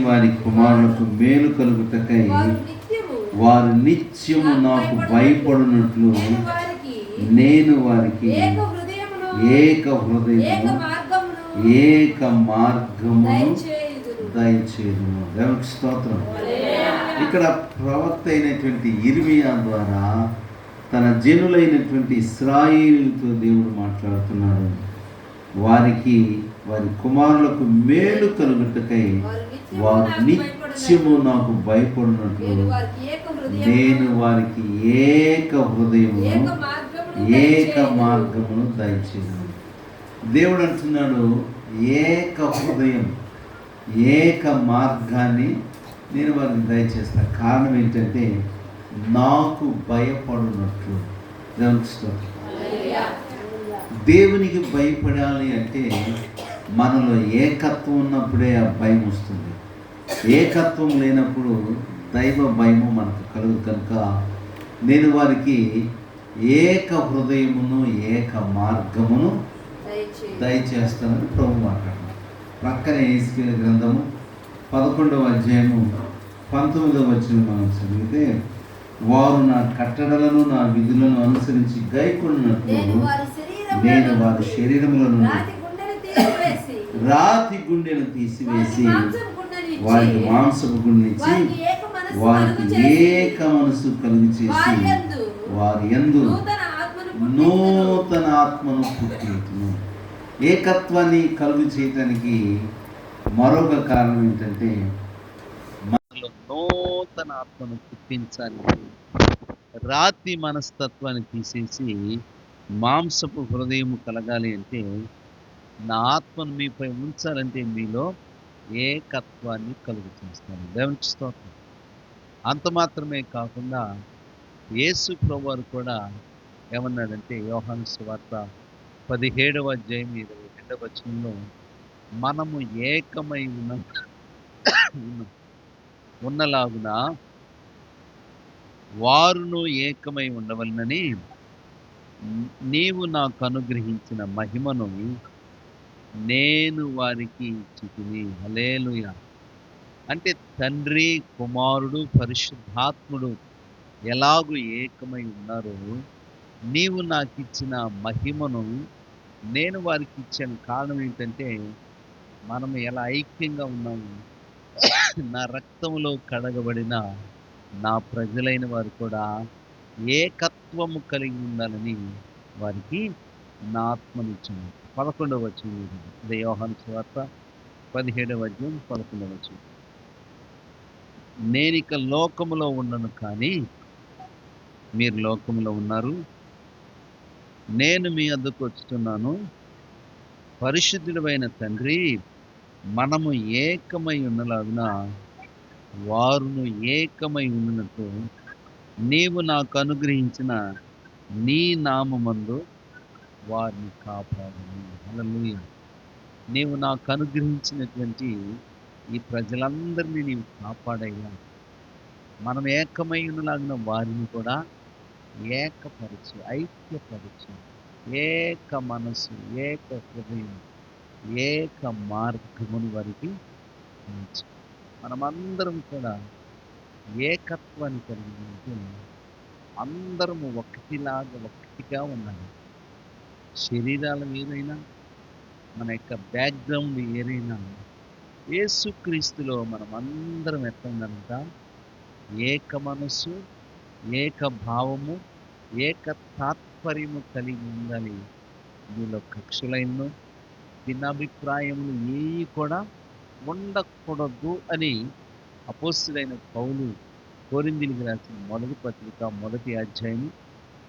వారి కుమారులకు మేలు కలుగుటకై వారు నిత్యము నాకు భయపడినట్లు నేను వారికి ఏక హృదయము ఏక మార్గమును దయచేయుదును. దేవునికి స్తోత్రం. ఇక్కడ ప్రవక్త అయినటువంటి ఇర్మియా ద్వారా తన జనులైనటువంటి ఇశ్రాయేలుతో దేవుడు మాట్లాడుతున్నాడు. వారికి వారి కుమారులకు మేలు కలుగుటకై వారు నిత్యము నాకు భయపడినట్లు నేను వారికి ఏక హృదయమును ఏక మార్గమును దయచేయను. దేవుడు అంటున్నాడు, ఏక హృదయం ఏక మార్గాన్ని నేను వారికి దయచేస్తాను. కారణం ఏంటంటే నాకు భయపడినట్లు. దేవునికి భయపడాలి అంటే మనలో ఏకత్వం ఉన్నప్పుడే ఆ భయం వస్తుంది. ఏకత్వం లేనప్పుడు దైవ భయము మనకు కలుగు. కనుక నేను వారికి ఏక హృదయమును ఏక మార్గమును దయచేస్తానని ప్రభు మాట్లాడారు. ప్రక్కనే యేసయ్య గ్రంథము 11వ అధ్యాయము 19వ వచనం మనం చదివితే, వారు నా కట్టడలను నా విధులను అనుసరించి గైకొన్నట్లు నేను వారి శరీరముల నుండి రాతి గుండెను తీసివేసి వారికి మాంసపు గుండెనిచ్చి వారికి ఏక మనసు కలిగి చేసి వారి యందు నూతన ఆత్మను పుట్టించును. ఏకత్వాన్ని కలుగు చేయటానికి మరొక కారణం ఏంటంటే మనలో నూతన ఆత్మను పుట్టించాలి. రాతి మనస్తత్వాన్ని తీసేసి మాంసపు హృదయము కలగాలి అంటే, నా ఆత్మను మీపై ఉంచాలంటే మీలో ఏకత్వాన్ని కలుగు చేస్తాను. దేవునికి స్తోత్రం. అంత మాత్రమే కాకుండా యేసు ప్రభువారు కూడా ఏమన్నాడంటే, యోహాను సువార్త 17వ అధ్యాయం 22వ వచనంలో, మనము ఏకమై ఉన్నలాగున వారును ఏకమై ఉండవలనని నీవు నాకు అనుగ్రహించిన మహిమను నేను వారికి ఇచ్చితిని. హల్లెలూయా. అంటే తండ్రి, కుమారుడు, పరిశుద్ధాత్ముడు ఎలాగూ ఏకమై ఉన్నారో, నీవు నాకు ఇచ్చిన మహిమను నేను వారికి ఇచ్చాను. కారణం ఏంటంటే మనము ఎలా ఐక్యంగా ఉన్నాము. నా రక్తంలో కడగబడిన నా ప్రజలైన వారు కూడా ఏకత్వము కలిగి ఉండాలని వారికి నా ఆత్మనిచ్చాను. 11వ వచనం ఇది యోహాను సువార్త 17వ అధ్యాయం 11వ వచనం. నేనిక లోకములో ఉండను, కానీ మీరు లోకములో ఉన్నారు. నేను మీ వద్దకు వచ్చుతున్నాను. పరిశుద్ధుడైన తండ్రి, మనము ఏకమై ఉన్నలాగున వారును ఏకమై ఉన్నట్టు నీవు నాకు అనుగ్రహించిన నీ నామమందు వారిని కాపాడును. హల్లెలూయా. నీవు నాకు అనుగ్రహించినటువంటి ఈ ప్రజలందరినీ నీవు కాపాడయ్యా. మనం ఏకమై ఉన్నలాగిన వారిని కూడా ఏకపరచు, ఐక్యపరచు. ఏక మనసు, ఏక హృదయం, ఏక మార్గమును వారికి ఉంచు. మనమందరం కూడా ఏకత్వాన్ని కలిగి ఉంటే అందరము ఒకటిగా ఉండాలి. శరీరాలు ఏదైనా, మన యొక్క బ్యాక్గ్రౌండ్ ఏదైనా, యేసుక్రీస్తులో మనం అందరం ఎట్లా ఉండాలంట? ఏక మనసు, ఏక భావము, ఏక తాత్పర్యము కలిగి ఉండాలి. మీలో కక్షలైనను భిన్నాభిప్రాయములు ఏవి కూడా ఉండకూడదు అని అపోస్తలుడైన పౌలు కొరింథీయులకు రాసిన మొదటి పత్రిక 1వ అధ్యాయం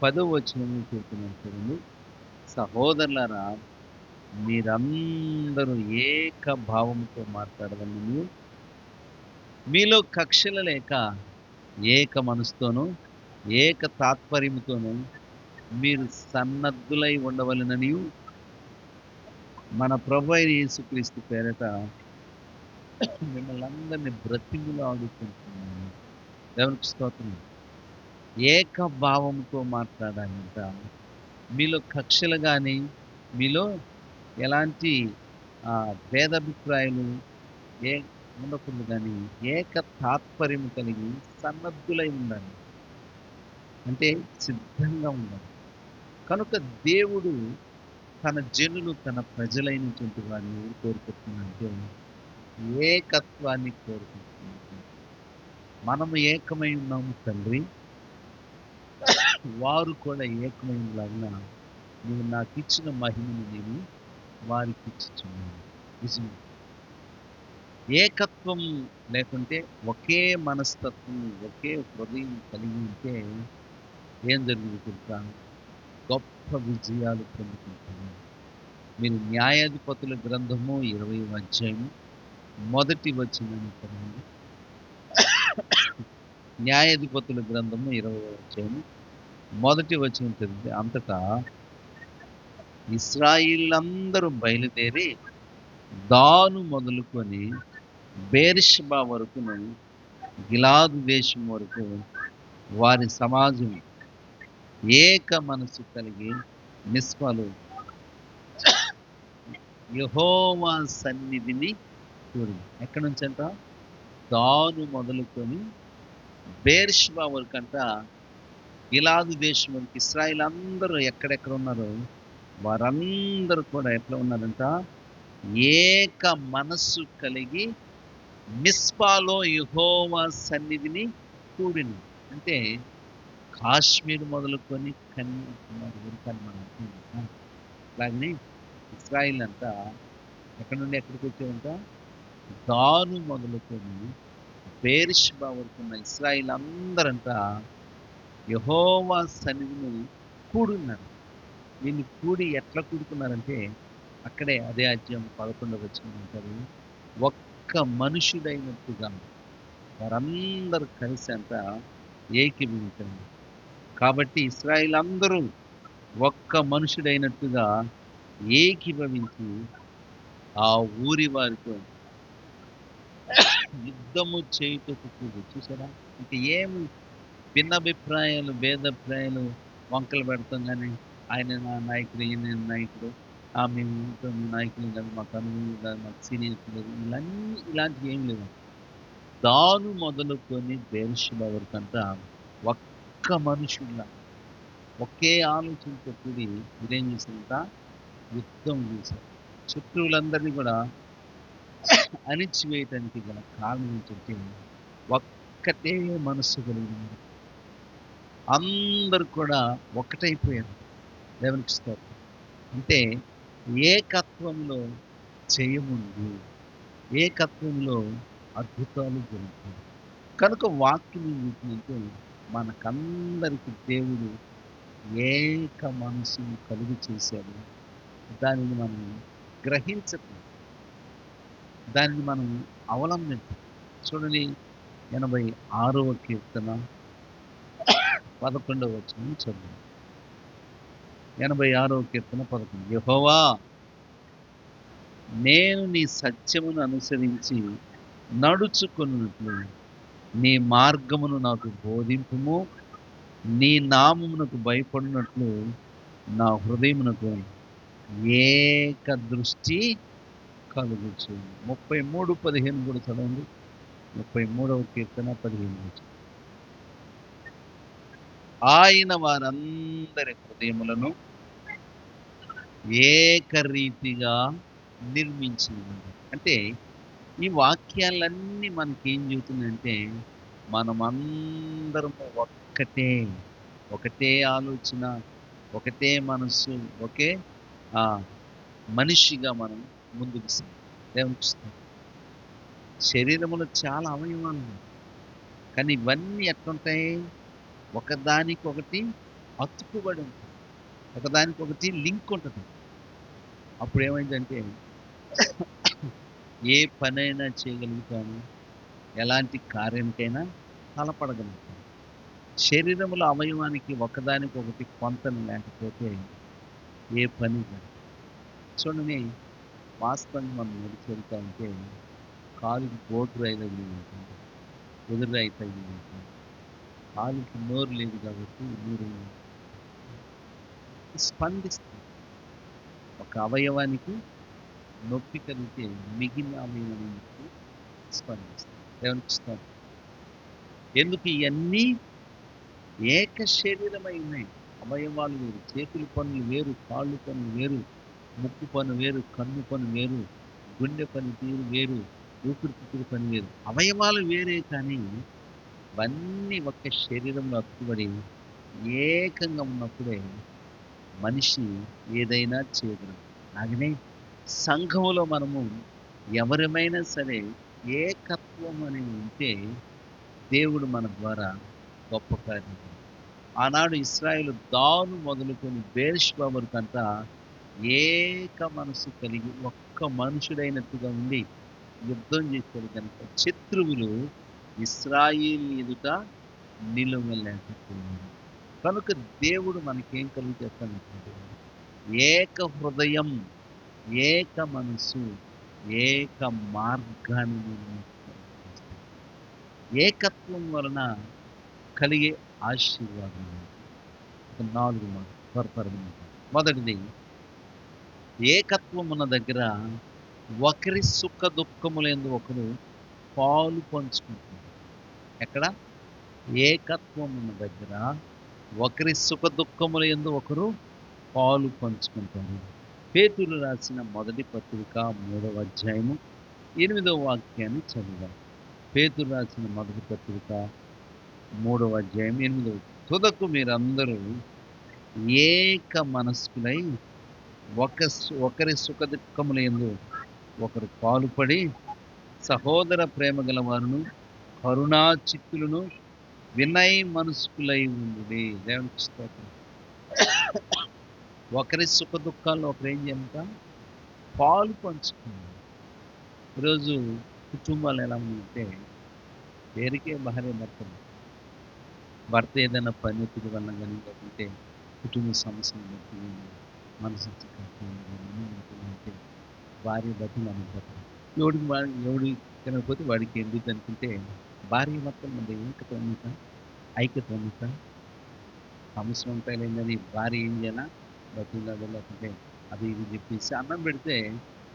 10వ వచనంలో చెబుతున్నాను చూడండి. సహోదరులారా, మీరందరూ ఏక భావంతో మాట్లాడవలెను. మీలో కక్షలు లేక ఏక మనసుతోనూ ఏక తాత్పర్యముతోనూ మీరు సన్నద్ధులై ఉండవలెనని మన ప్రభు అయిన యేసుక్రీస్తు పేరట మిమ్మల్ని అందరినీ బ్రతిమలాడుకుంటున్నాను. దేవునికి స్తోత్రం. ఏక భావంతో మాట్లాడాలంట. మీలో కక్షలు కానీ, మీలో ఎలాంటి భేదాభిప్రాయాలు ఉండకూడదు కానీ ఏక తాత్పర్యం కలిగి సన్నద్ధులై ఉండాలి. అంటే సిద్ధంగా ఉండాలి. కనుక దేవుడు తన జనులు, తన ప్రజలైనటువంటి వారిని ఎవరు కోరుకుంటున్నారంటే ఏకత్వాన్ని కోరుకుంటున్నారు. మనము ఏకమై ఉన్నాము తండ్రి, వారు కూడా ఏకమై లాగున నువ్వు నాకు ఇచ్చిన మహిమను నేను వారికి ఇచ్చుచున్నాను. నిజమే. ఏకత్వం లేకుంటే ఒకే మనస్తత్వం, ఒకే హృదయం కలిగి ఉంటే ఏం జరుగుతుంది తెలుసా? గొప్ప విజయాలు పొందుకుంటాము. మీరు న్యాయాధిపతుల గ్రంథము 20వ అధ్యాయము మొదటి వచనాన్ని చదవండి. న్యాయాధిపతుల గ్రంథము 20వ అధ్యాయము మొదటి వచనం చదివితే, అంతటా ఇశ్రాయేలీయులందరూ బయలుదేరి దాను మొదలుకొని బేర్షెబా వరకును, గిలాదు దేశం వరకు వారి సమాజం ఏక మనసు కలిగి మిస్పాలో యెహోవా సన్నిధిని కూడింది. ఎక్కడి నుంచి అంట? దాను మొదలుకొని బేర్షెబా వరకు అంట, గిలాదు దేశం వరకు ఇశ్రాయేల్ అందరూ ఎక్కడెక్కడ ఉన్నారో వారందరూ కూడా ఎట్లా ఉన్నారంట? ఏక మనస్సు కలిగి మిస్పాలో యెహోవా సన్నిధిని కూడిను. అంటే కాశ్మీర్ మొదలుకొని కన్యాకుమారి వరకు అన్నమాట. అలాగని ఇశ్రాయిల్ అంతా ఎక్కడి నుండి ఎక్కడికి వచ్చారంట? దాను మొదలుకొని బేర్షెబా వరకు ఉన్న ఇశ్రాయిల్ అందరంతా యెహోవా సన్నిధిని కూడున్నారు. వీళ్ళు కూడి ఎట్లా కూడుకున్నారంటే అక్కడే అదే అధ్యాయం 11వ వచనం అంటారు, ఒక్క మనుషుడైనట్టుగా వారందరూ కలిసి అంతా ఏకీభవించారు. కాబట్టి ఇశ్రాయిల్ అందరూ ఒక్క మనుషుడైనట్టుగా ఏకీభవించి ఆ ఊరి వారితో యుద్ధము చేయుటకు కూడి. చూసారా? ఇంక ఏమి భిన్నాభిప్రాయాలు, భేదాభిప్రాయాలు వంకలు పెడతాం కానీ ఆయన నా నాయకుడు, ఈయన నాయకుడు, మేము ఇంట్లో మీ నాయకులు కాదు, మాకు అనుభవం కాదు, మాకు సీనియర్స్ లేదు, ఇలాంటివి ఏం లేవు. దాను మొదలుకొని బేర్షెబా వరకంతా ఒక్క మనుషుల్లా ఒకే ఆలోచనతో కూడి మీరేం చేశారంట? యుద్ధం చేశారు. శత్రువులందరినీ కూడా అణిచివేయటానికి గల కారణం ఏంటంటే ఒక్కటే మనస్సు కలిగింది. అందరూ కూడా ఒకటైపోయారు. దేవునికి స్తోత్రం. అంటే ఏకత్వంలో జయముంది, ఏకత్వంలో అద్భుతాలు జరుగుతాయి. కనుక వాక్యం ఏం చెప్తుందంటే మనకందరికి దేవుడు ఏక మనసును కలుగు చేశాడు. దానిని మనం గ్రహించటం, దానిని మనం అవలంబించాలి. చూడండి, 86వ కీర్తన 11వ వచనం చదువు. 86వ కీర్తన 11. యెహోవా, నేను నీ సత్యమును అనుసరించి నడుచుకున్నట్లు నీ మార్గమును నాకు బోధింపుము. నీ నామమునకు భయపడినట్లు నా హృదయమునకు ఏక దృష్టి కలుగుచు. 33:15 కూడా చదవండి. 33వ కీర్తన 15. ఆయన వారందరి హృదయములను ఏకరీతిగా నిర్మించింది. అంటే ఈ వాక్యాలన్నీ మనకేం చెబుతుందంటే మనమందరము ఒకటే ఆలోచన, ఒకటే మనస్సు, ఒకే మనిషిగా మనం ముందుకు దేవునికి శరీరంలో చాలా అవయవాలు ఉన్నాయి. కానీ ఇవన్నీ ఎట్లుంటాయి? ఒకదానికొకటి అతుక్కుబడి ఉంటుంది, ఒకదానికొకటి లింక్ ఉంటుంది. అప్పుడు ఏమైందంటే ఏ పనైనా చేయగలుగుతాము, ఎలాంటి కార్యానికైనా తలపడగలుగుతాం. శరీరంలో అవయవానికి ఒకదానికొకటి పొంతన లేకపోతే ఏ పని కాదు. చూడండి, వాస్తవంగా మనం నడిచి వెళ్తా ఉంటే కాలుకి బోటు రాయి తగిలింది, ఎదురు రాయి తగిలింది. కాలుకి నోరు లేదు కాబట్టి నోరు స్పందిస్తుంది. ఒక అవయవానికి నొప్పి కలిగితే మిగిలిన అవయవానికి స్పందిస్తాం. దేవునికి స్తోత్రం. ఎందుకు ఇయన్నీ ఏక శరీరమై ఉన్నాయి. అవయవాలు వేరు, చేతుల పనులు వేరు, కాళ్ళు పనులు వేరు, ముక్కు పని వేరు, కన్ను పని వేరు, గుండె పని తీరు వేరు, ఊపిరితిత్తుల పని వేరు. అవయవాలు వేరే కానీ ఇవన్నీ ఒక్క శరీరంలో అతుకుబడి ఏకంగా ఉన్నప్పుడే మనిషి ఏదైనా చేయగలడు. అలాగనే సంఘములో మనము ఎవరమైనా సరే ఏకత్వం అని ఉంటే దేవుడు మన ద్వారా గొప్ప కార్యం చేస్తాడు. ఆనాడు ఇశ్రాయేలు దాను మొదలుకొని బేర్షెబా వరకంతా ఏక మనసు కలిగి ఒక్క మనుషుడైనట్టుగా ఉండి యుద్ధం చేశారు కనుక శత్రువులు ఇశ్రాయేలు ఎదుట నిలువలేకపోయారు. కనుక దేవుడు మనకేం కలుగు చేస్తానంటే ఏక హృదయం, ఏక మనసు, ఏక మార్గాన్ని నిర్ణయిస్తాడు. ఏకత్వం వలన కలిగే ఆశీర్వాదం 4 మాట త్వరపరమైన. మొదటిది, ఏకత్వం ఉన్న దగ్గర ఒకరి సుఖ దుఃఖములందు ఒకరు పాలు పంచుకుంటారు. ఎక్కడ? ఏకత్వం ఉన్న దగ్గర ఒకరి సుఖ దుఃఖములందు ఒకరు పాలు పంచుకుంటారు. పేతురు రాసిన మొదటి పత్రిక 3వ అధ్యాయము 8వ వాక్యాన్ని చదివాం. పేతురు రాసిన మొదటి పత్రిక 3వ అధ్యాయం 8వ. తుదకు మీరందరూ ఏక మనస్కులై ఒకరి సుఖ దుఃఖములందు ఒకరు పాలుపడి సహోదర ప్రేమ గల వారును కరుణా చిత్తులను వినయ మనస్కులై ఉండుడి. దేవునికి స్తోత్రం. ఒకరి సుఖ దుఃఖాల్లో ఒకరు ఏం చేయంట? పాలు పంచుకున్నారు. ఈరోజు కుటుంబాలు ఎలా ఉందంటే పేరుకే భార్య భర్తలు. భర్త ఏదైనా పరిణితుడి వల్ల కానీ లేకుంటే కుటుంబ సమస్యలు బట్టి మనసు అంటే భార్య భర్తలు అనుకుంటారు. ఎవడు తినకపోతే వాడికి ఎందుకు అనుకుంటే భార్య భర్తల మధ్య ఐక్యత ఉన్నత సమస్యలు ఉంటాయి లేదని భార్య ఏం చేయాలా బతులు లేకుంటే అది ఇది చెప్పేసి అన్నం పెడితే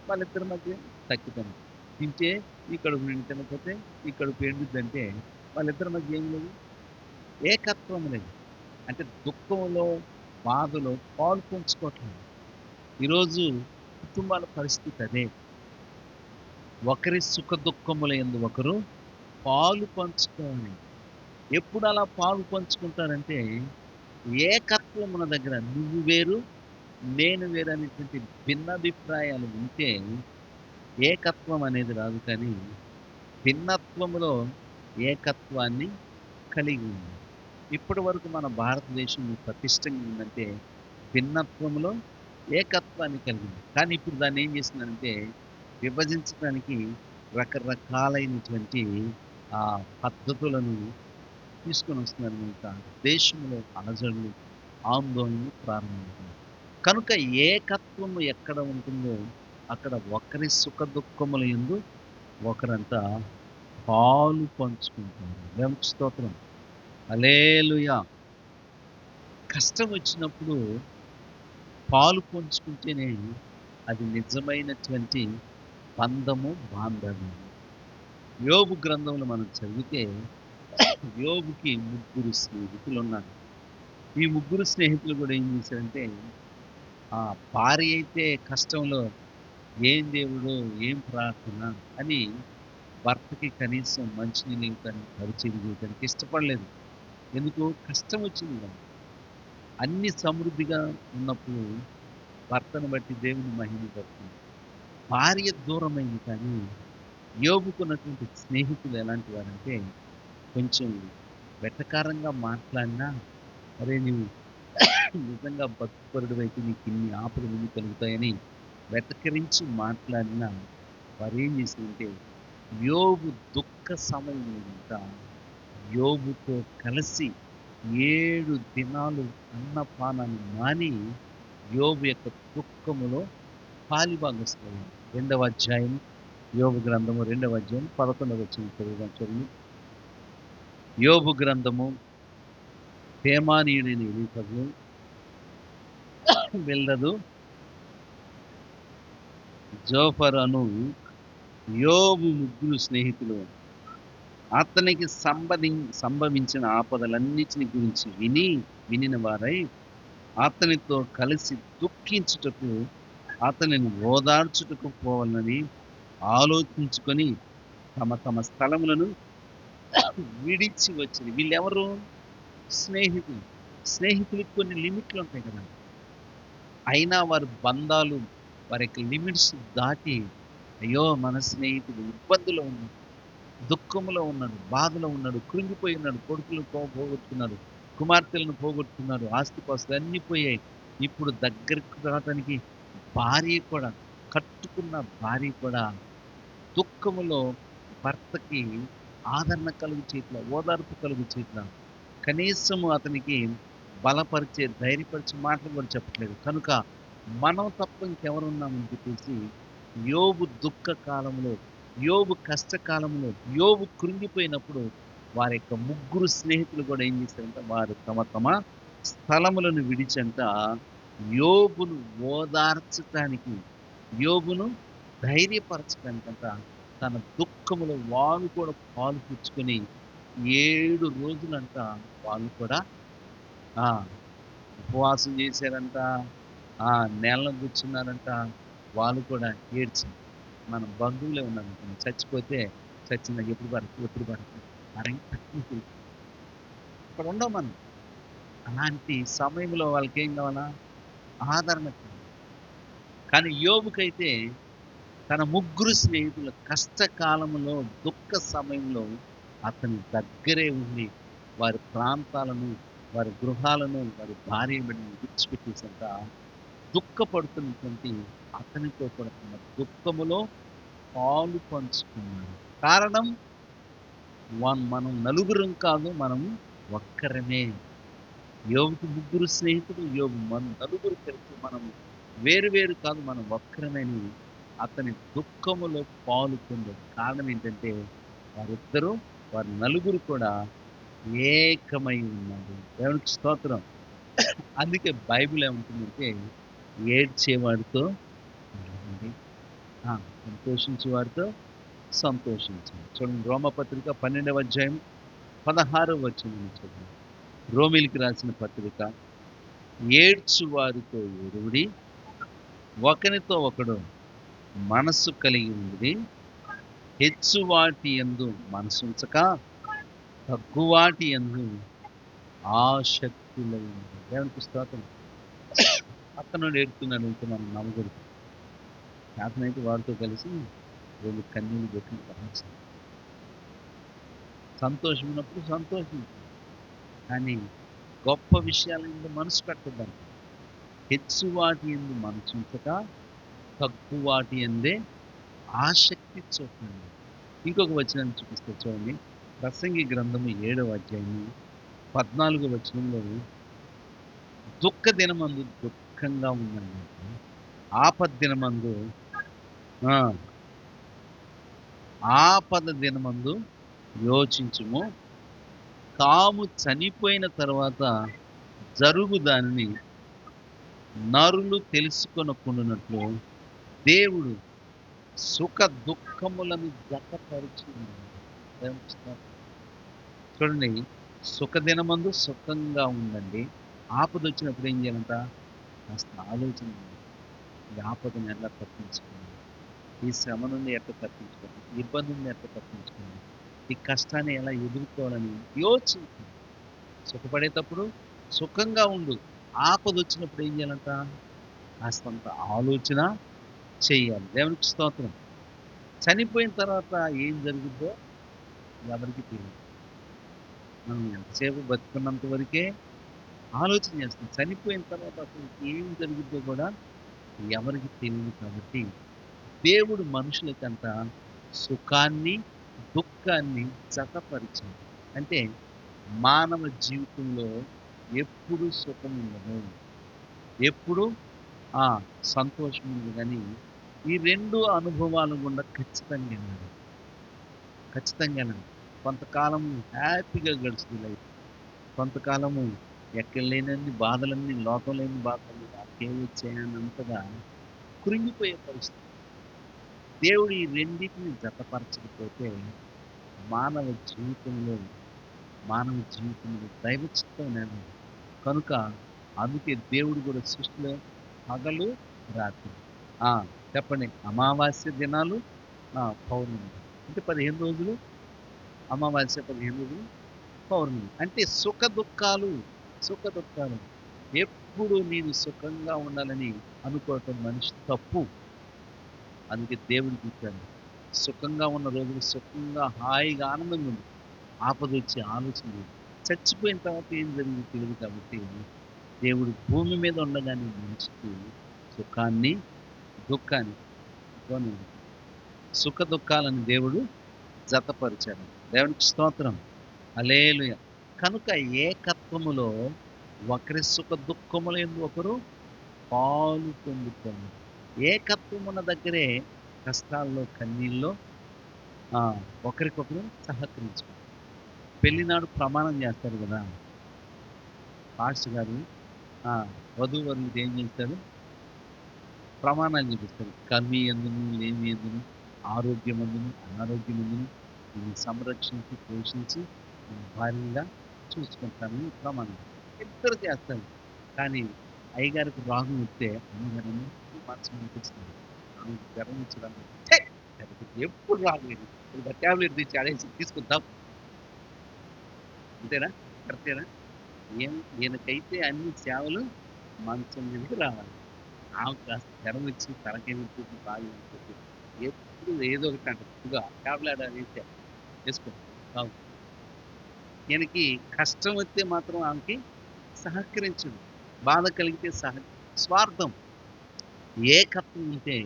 వాళ్ళిద్దరి మధ్య తగ్గుతాను. తింటే ఈ కడుపు నిండి తినకపోతే ఈ కడుపు ఎండుద్దంటే వాళ్ళిద్దరి మధ్య ఏం లేదు, ఏకత్వం లేదు. అంటే దుఃఖంలో బాధలో పాలు పంచుకోవట్లేదు. ఈరోజు కుటుంబాల పరిస్థితి అదే. ఒకరి సుఖ దుఃఖముల యందు ఒకరు పాలు పంచుకోవాలి. ఎప్పుడు అలా పాలు పంచుకుంటారంటే ఏకత్వం ఉన్న దగ్గర నువ్వు వేరు నేను వేరు అనేటువంటి భిన్నాభిప్రాయాలు ఉంటే ఏకత్వం అనేది రాదు. కానీ భిన్నత్వములో ఏకత్వాన్ని కలిగి ఉంది. ఇప్పటి వరకు మన భారతదేశం ప్రతిష్టంగా ఉందంటే భిన్నత్వంలో ఏకత్వాన్ని కలిగింది. కానీ ఇప్పుడు దాన్ని ఏం చేసిందంటే విభజించడానికి రకరకాలైనటువంటి పద్ధతులను తీసుకొని వస్తున్నారు. కనుక దేశంలో అలజడులు, ఆందోళనలు ప్రారంభమవుతుంది. కనుక ఏకత్వము ఎక్కడ ఉంటుందో అక్కడ ఒకరి సుఖ దుఃఖముల యందు ఒకరంతా పాలు పంచుకుంటారు. దేవునికి స్తోత్రం. హల్లెలూయా. కష్టం వచ్చినప్పుడు పాలు పంచుకుంటేనే అది నిజమైనటువంటి బంధము, బాంధవ్యం. యోబు గ్రంథంలో మనం చదివితే యోబుకి 3 స్నేహితులు ఉన్నారు. ఈ 3 స్నేహితులు కూడా ఏం చేశారంటే భార్య అయితే కష్టంలో ఏం దేవుడు ఏం ప్రార్థన అని భర్తకి కనీసం మంచినీళ్ళు ఇవ్వటానికి పరిచయం చేయడానికి ఇష్టపడలేదు. ఎందుకు? కష్టం వచ్చింది కదా. అన్ని సమృద్ధిగా ఉన్నప్పుడు భర్తను బట్టి దేవుని మహిమపడుతుంది. భార్య దూరమైంది కానీ యోబుకున్నటువంటి స్నేహితులు ఎలాంటి వారంటే కొంచెం వెటకారంగా మాట్లాడినా అరే నీవు నిజంగా భక్తిపరుడు అయితే నీకు ఇన్ని ఆపదలు ఎన్ని కలుగుతాయని వెటకరించి మాట్లాడినా వారు ఏం చేసిందంటే యోబు దుఃఖ సమయం అంతా యోబుతో కలిసి 7 దినాలు అన్నపానాన్ని మాని యోబు యొక్క దుఃఖములో పాలిభాగస్తులయ్యారు. 2వ అధ్యాయం యోబు గ్రంథము 2వ అధ్యాయం 11వ వచనం చదువు. యోబు గ్రంథము తేమానీయుడైన ఎలీఫజు, బిల్దదు, జోఫర్ అను యోబు ముగ్గురు స్నేహితులు అతనికి సంభవించిన ఆపదలన్నిటిని గురించి వినిన వారై అతనితో కలిసి దుఃఖించుటకు, అతనిని ఓదార్చుటకు పోవాలని ఆలోచించుకొని తమ తమ స్థలములను విడిచి వచ్చింది. వీళ్ళెవరు? స్నేహితులు. స్నేహితులకు కొన్ని లిమిట్లు ఉంటాయి కదా! అయినా వారి బంధాలు వారి యొక్క లిమిట్స్ దాటి, అయ్యో! మన స్నేహితుడు ఇబ్బందులో ఉన్నాడు, దుఃఖంలో ఉన్నాడు, బాధలో ఉన్నాడు, కృంగిపోయి ఉన్నాడు, కొడుకులు పోగొట్టుకున్నారు, కుమార్తెలను పోగొట్టుకున్నారు, ఆస్తిపాస్తులు అన్నీ పోయాయి. ఇప్పుడు దగ్గరికి రావటానికి భార్య కూడా, కట్టుకున్న భార్య కూడా దుఃఖములో భర్తకి ఆదరణ కలుగు చేయట్ల, ఓదార్పు కలుగు చేయట్ల. కనీసము అతనికి బలపరిచే, ధైర్యపరిచే మాటలు కూడా చెప్పట్లేదు. కనుక మనం తప్ప ఇంకెవరున్నామని చెప్పేసి యోబు దుఃఖ కాలంలో, యోబు కష్టకాలంలో, యోబు కృంగిపోయినప్పుడు వారి యొక్క ముగ్గురు స్నేహితులు కూడా ఏం చేశారంట, వారు తమ తమ స్థలములను విడిచంట యోబును ఓదార్చటానికి, యోబును ధైర్యపరచడానికంట తన దుఃఖములో వాళ్ళు కూడా పాలు పుచ్చుకొని 7 రోజులంట వాళ్ళు కూడా ఆ! ఉపవాసం చేశారంట. నేలను కూర్చున్నారంట. వాళ్ళు కూడా ఏడ్చారు. మన బంధువులే ఉన్నారనుకోండి, చచ్చిపోతే చచ్చిందా ఎప్పుడు పడుతుంది, ఎప్పుడు పడుతుంది అని ఇక్కడ ఉండవు మనం. అలాంటి సమయంలో వాళ్ళకేం కావాలా? ఆదరణ కావాలి. కానీ యోబుకైతే తన ముగ్గురు స్నేహితుల కష్టకాలంలో, దుఃఖ సమయంలో అతని దగ్గరే ఉండి వారి ప్రాంతాలను, వారి గృహాలను, వారి భార్య బిడ్డలను విడిచిపెట్టేసంట దుఃఖపడుతున్నటువంటి అతనితో కూడా తన దుఃఖములో పాలు పంచుకున్నాడు. కారణం మనం నలుగురం కాదు, మనం ఒక్కరమే. యోబుకి ముగ్గురు స్నేహితులు, యోబు నలుగురు కలిసి మనం వేరు వేరు కాదు, మనం ఒక్కరమని అతని దుఃఖములో పాలు పొందాడు. కారణం ఏంటంటే వారిద్దరూ, వారి నలుగురు కూడా ఏకమై ఉన్నారు. దేవునికి స్తోత్రం. అందుకే బైబిల్ ఏమంటుందంటే ఏడ్చేవాడితో ఏడవండి, సంతోషించేవాడితో సంతోషించండి. చూడండి, రోమపత్రిక 12వ అధ్యాయం 16వ వచనం చూడండి. రోమిలికి రాసిన పత్రిక, ఏడ్చువారితో ఏడువుడి, ఒకనితో ఒకడు మనస్సు కలిగి ఉంది, హెచ్చువాటి యందు మనసుంచక తగ్గువాటి యందు ఆసక్తులై ఉంది. దేవునికి స్తోత్రం. అతను ఏడుతున్నాడు ఇంకా మనం నమ్మకూడదు. చేతనైతే వాడితో కలిసి వీళ్ళు కన్నీళ్ళు పెట్టి పరచాలి. సంతోషం ఉన్నప్పుడు సంతోషించాలి, కానీ గొప్ప విషయాల ఎందు మనసు పెట్టద్దాం. హెచ్చు వాటి ఎందు మనసుంచక తక్కువ వాటి ఎందే ఆసక్తి చూపండి. ఇంకొక వచనాన్ని చూపిస్తే చూడండి, ప్రసంగి గ్రంథము 7వ అధ్యాయము 14వ వచనంలో, దుఃఖ దినమందు దుఃఖంగా ఉందండి, ఆపద దినమందు ఆపద దినమందు యోచించుము, తాము చనిపోయిన తర్వాత జరుగు దానిని నరులు తెలుసుకొనకుండునట్లు దేవుడు సుఖ దుఃఖములను జతపరిచి ఉన్నాడు. చూడండి, సుఖదినమందు సుఖంగా ఉండండి, ఆపద వచ్చినప్పుడు ఏం చేయాలంట? కాస్త ఆలోచన చేయాలి. ఈ ఆపదను ఎలా తప్పించుకోవాలి, ఈ శ్రమ నుండి ఎట్లా తప్పించుకోవాలి, ఈ ఇబ్బంది నుండి ఎట్లా తప్పించుకోవాలి, ఈ కష్టాన్ని ఎలా ఎదుర్కోవాలని యోచించు. సుఖపడేటప్పుడు సుఖంగా ఉండు, ఆపద వచ్చినప్పుడు ఏం చేయాలంట? కాస్తంత ఆలోచన చెయ్యాలి. దేవునికి స్తోత్రం. చనిపోయిన తర్వాత ఏం జరుగుద్దో ఎవరికి తెలియదు. మనం ఎంతసేపు బతుకున్నంత వరకే ఆలోచన చేస్తాం. చనిపోయిన తర్వాత అసలు ఏం జరుగుద్దో కూడా ఎవరికి తెలియదు. కాబట్టి దేవుడు మనుషులకంట సుఖాన్ని, దుఃఖాన్ని జతపరిచాడు. అంటే మానవ జీవితంలో ఎప్పుడు సుఖం ఉండదు, ఎప్పుడు సంతోషం ఉండదు. కానీ ఈ 2 అనుభవాలు గుండా ఖచ్చితంగా వెళ్ళాలి. ఖచ్చితంగా వెళ్ళాలి. కొంతకాలం హ్యాపీగా గడుస్తుంది లైఫ్. కొంతకాలము ఎక్కడ లేనన్ని బాధలన్నీ, లోకం లేని బాధలు నాకేం వచ్చాయన్నంతగా కృంగిపోయే పరిస్థితి. దేవుడు ఈ రెండిటిని జతపరచకపోతే మానవ జీవితంలో మానవ జీవితంలో దైవ చిత్తం లేదు. కనుక అందుకే దేవుడు కూడా సృష్టిలో పగలు, రాత్రి. ఆ! చెప్పండి. అమావాస్య దినాలు, పౌర్ణమి. అంటే 15 రోజులు అమావాస్య, 15 రోజులు పౌర్ణమి. అంటే సుఖ దుఃఖాలు. ఎప్పుడు నేను సుఖంగా ఉండాలని అనుకోవటం మనిషి తప్పు. అందుకే దేవుడు చెప్పాడు. సుఖంగా ఉన్న రోజులు సుఖంగా, హాయిగా, ఆనందంగా ఉండు. ఆపదొచ్చే ఆలోచన లేదు. చచ్చిపోయిన తర్వాత ఏం జరిగిందో తెలియదు కాబట్టి దేవుడు భూమి మీద ఉండగానే మనిషికి సుఖాన్ని, దుఃఖాన్ని కొని సుఖ దుఃఖాలను దేవుడు జతపరిచాడు. దేవునికి స్తోత్రం. హల్లెలూయా. కనుక ఏకత్వములో ఒకరి సుఖ దుఃఖములందు ఒకరు పాలు పొందుతారు. ఏకత్వమున్న దగ్గరే కష్టాల్లో, కన్నీల్లో ఒకరికొకరు సహకరించుకుంటారు. పెళ్లినాడు ప్రమాణం చేస్తారు కదా! పాస్టర్ గారు వధూవరులకు ఏం చేస్తారు? ప్రమాణాలు చూపిస్తారు. కవి ఎందును, లేమి ఎందును, ఆరోగ్యమందును, అనారోగ్యమందును నిన్ను సంరక్షించి, పోషించి భార్యగా చూసుకుంటానని ప్రమాణం. ఇద్దరు చేస్తారు. కానీ అయ్యగారికి రాహు వస్తే అమ్మగారని మనసు అనిపిస్తుంది. ఆమెకు జ్వరం వచ్చేదాన్ని ఎప్పుడు రాలేదు. టాబ్లెట్ తెచ్చి ఆడేసి తీసుకుంటాం. అంతేనా? కరెక్టేనా? ఈయనకైతే అన్ని సేవలు మంచం మీదకి రావాలి. ఆమెకు కాస్త జ్వరం వచ్చి తలకాయ నొప్పి బాగా ఉంటుంది. ఎప్పుడు ఏదో ఒకటి అంటారు. ఇదిగో టాబ్లెట్ అనేసి వేసుకో బాగు. ఈయనకి కష్టం వస్తే మాత్రం ఆమెకి సహకరించడు. బాధ కలిగితే స్వార్థం. ఏకత్వం ఉంటే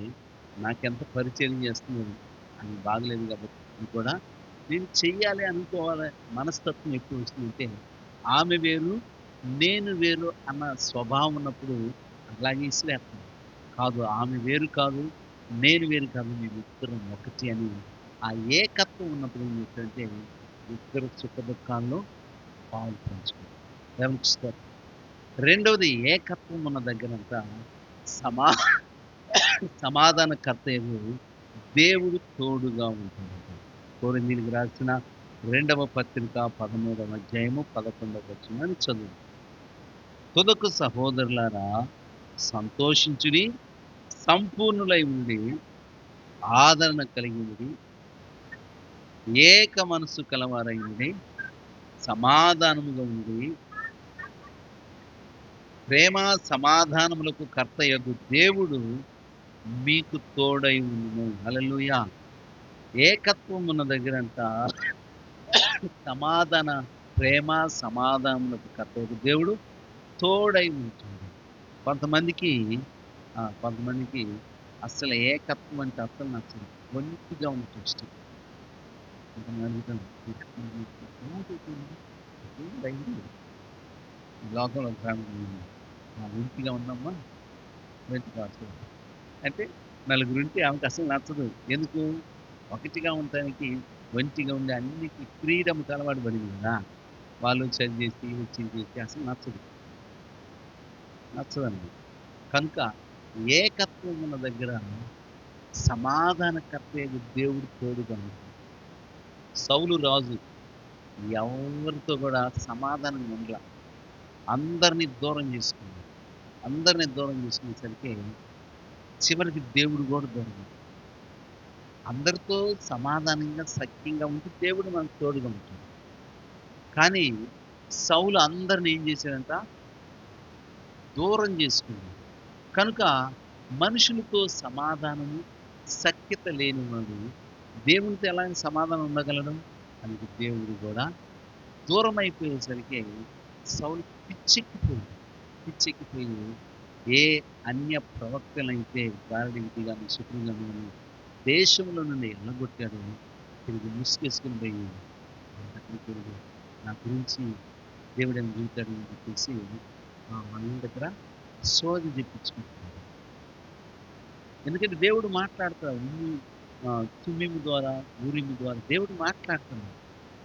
నాకెంత పరిచయం చేస్తున్నది అని బాగలేదు కాబట్టి ఇది కూడా నేను చెయ్యాలి అనుకోవాలి మనస్తత్వం ఎక్కువ వస్తుందంటే ఆమె వేరు, నేను వేరు అన్న స్వభావం ఉన్నప్పుడు అలాగే ఇసిరేస్తాను. కాదు ఆమె వేరు కాదు, నేను వేరు కాదు, మేము ఇద్దరం ఒకటి అని ఆ ఏకత్వం ఉన్నప్పుడు ఏం చేస్తారంటే ఇద్దరు సుఖ దుఃఖాల్లో పాలు పంచుకుంటారు. గమనిస్తారు. రెండవది ఏకత్వం ఉన్న దగ్గరంతా సమా సమాధానకర్తయగు దేవుడు తోడుగా ఉంటాడు. కొరింథీయులకు రాసిన 2వ పత్రిక 13వ అధ్యాయము 11వ వచనాన్ని చదువు. తుదకు సహోదరులారా సంతోషించుడి, సంపూర్ణులై ఉండి, ఆదరణ కలిగి ఉండి, ఏక మనసు కలవారై ఉండి, సమాధానముగా ఉండి, ప్రేమ సమాధానములకు కర్తయగు దేవుడు మీకు తోడై ఉండును. హల్లెలూయా. ఏకత్వం ఉన్న దగ్గరంతా సమాధాన, ప్రేమ, సమాధానములకు కర్తయగు దేవుడు తోడై ఉంటుంది. కొంతమందికి అస్సలు ఏకత్వం అంటే అస్సలు నచ్చదు. ఒంటిగా ఉంటే ఇష్టం. కొంతమంది లోకంలో ఒంటిగా ఉందమ్మా వెంటి కాదు అంటే నలుగురుంటే ఆమెకు అసలు నచ్చదు. ఎందుకు? ఒకటిగా ఉండటానికి ఒంటిగా ఉండి అన్నిటికీ ఫ్రీడమ్‌కి అలవాటు పడింది కదా! వాళ్ళు చదివేసి, వచ్చి చేసి అసలు నచ్చదన్నమాట. కనుక ఏకత్వం ఉన్న దగ్గర సమాధానకర్తయగు దేవుడు తోడుగా ఉంటాడు. సౌలు రాజు ఎవరితో కూడా సమాధానంగా ఉండలా. అందరిని దూరం చేసుకున్నాడు. అందరిని దూరం చేసుకునేసరికి చివరికి దేవుడు కూడా దూరం. అందరితో సమాధానంగా, సఖ్యంగా ఉంటే దేవుడు మనకు తోడుగా ఉంటాడు. కానీ సౌలు అందరిని ఏం చేశాడంట? దూరం చేసుకున్నాడు. కనుక మనుషులతో సమాధానము, సఖ్యత లేనివాడు దేవునితో ఎలా సమాధానం ఉండగలడు? అందుకు దేవుడు కూడా దూరం అయిపోయేసరికి సౌలు పిచ్చెక్కిపోయి ఏ అన్య ప్రవక్తలైతే గారడీకి కానీ, శుక్రుడు కానీ దేశంలో నుండి ఎల్లగొట్టాడు. తిరిగి ముసుగేసుకుని పోయి తిరిగి నా గురించి దేవుడని జీవితాన్ని చెప్పేసి మన దగ్గర సోది చెప్పించుకుంటున్నాడు. ఎందుకంటే దేవుడు మాట్లాడతాడు. తుమ్మిము ద్వారా, ఊరిమి ద్వారా దేవుడు మాట్లాడుతున్నాడు.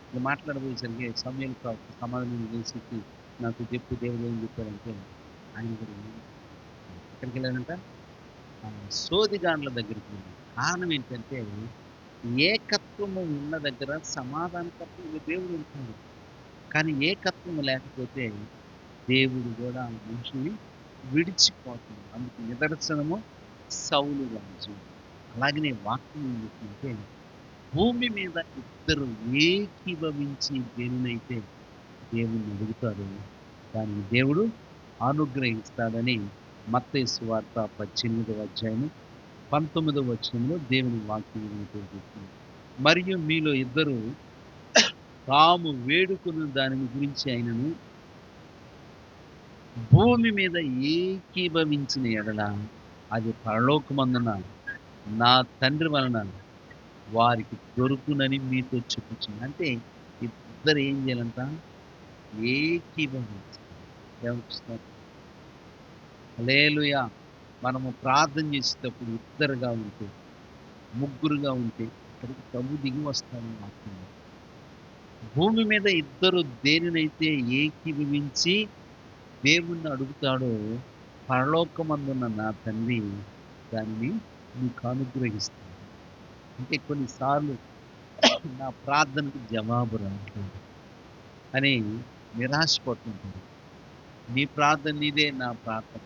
ఇలా మాట్లాడబోయేసరికి సమయం సమాధానం చేసి నాకు చెప్పు దేవుడు ఏం చెప్పారంటే ఆయన కూడా ఎక్కడికి వెళ్ళాడంట? సోదిగాండ్ల దగ్గరికి వెళ్ళి కారణం ఏంటంటే, ఏకత్వము ఉన్న దగ్గర సమాధానకర్తగా దేవుడు ఉంటాడు. కానీ ఏకత్వం లేకపోతే దేవుడు కూడా ఆ మనిషిని విడిచిపోతుంది. అందుకు నిదర్శనము సౌలు రాజు. అలాగనే వాక్యం ఏం చెప్తుందంటే, భూమి మీద ఇద్దరు ఏకీభవించి దేనినైతే దేవుణ్ణి అడుగుతారో దానిని దేవుడు అనుగ్రహిస్తాడని మత్తయి సువార్త 18వ అధ్యాయము 19వ వచనంలో దేవుని వాక్యం తెలియజేస్తుంది. మరియు మీలో ఇద్దరు తాము వేడుకున్న దానిని గురించి ఆయనను భూమి మీద ఏకీభవించిన ఎడల అది పరలోకమందున నా తండ్రి వలన వారికి దొరుకునని మీతో చెప్పుచున్నాను. అంటే ఇద్దరు ఏం చేయాలంట? ఏకీభవించాలి. దేవునికి స్తోత్రం. హల్లెలూయా. మనము ప్రార్థన చేసేటప్పుడు ఇద్దరుగా ఉంటే, ముగ్గురుగా ఉంటే ఇక్కడికి ప్రభు దిగి వస్తాడని వాక్యంలో. భూమి మీద ఇద్దరు దేనినైతే ఏకీభవించి దేవుణ్ణి అడుగుతాడో పరలోకమందున్న నా తండ్రి దానిని నీకు అనుగ్రహిస్తాడు. అంటే కొన్నిసార్లు నా ప్రార్థనకు జవాబు రావట్లేదు అని నిరాశపడుతుంటారు. నీ ప్రార్థన నీదే, నా ప్రార్థన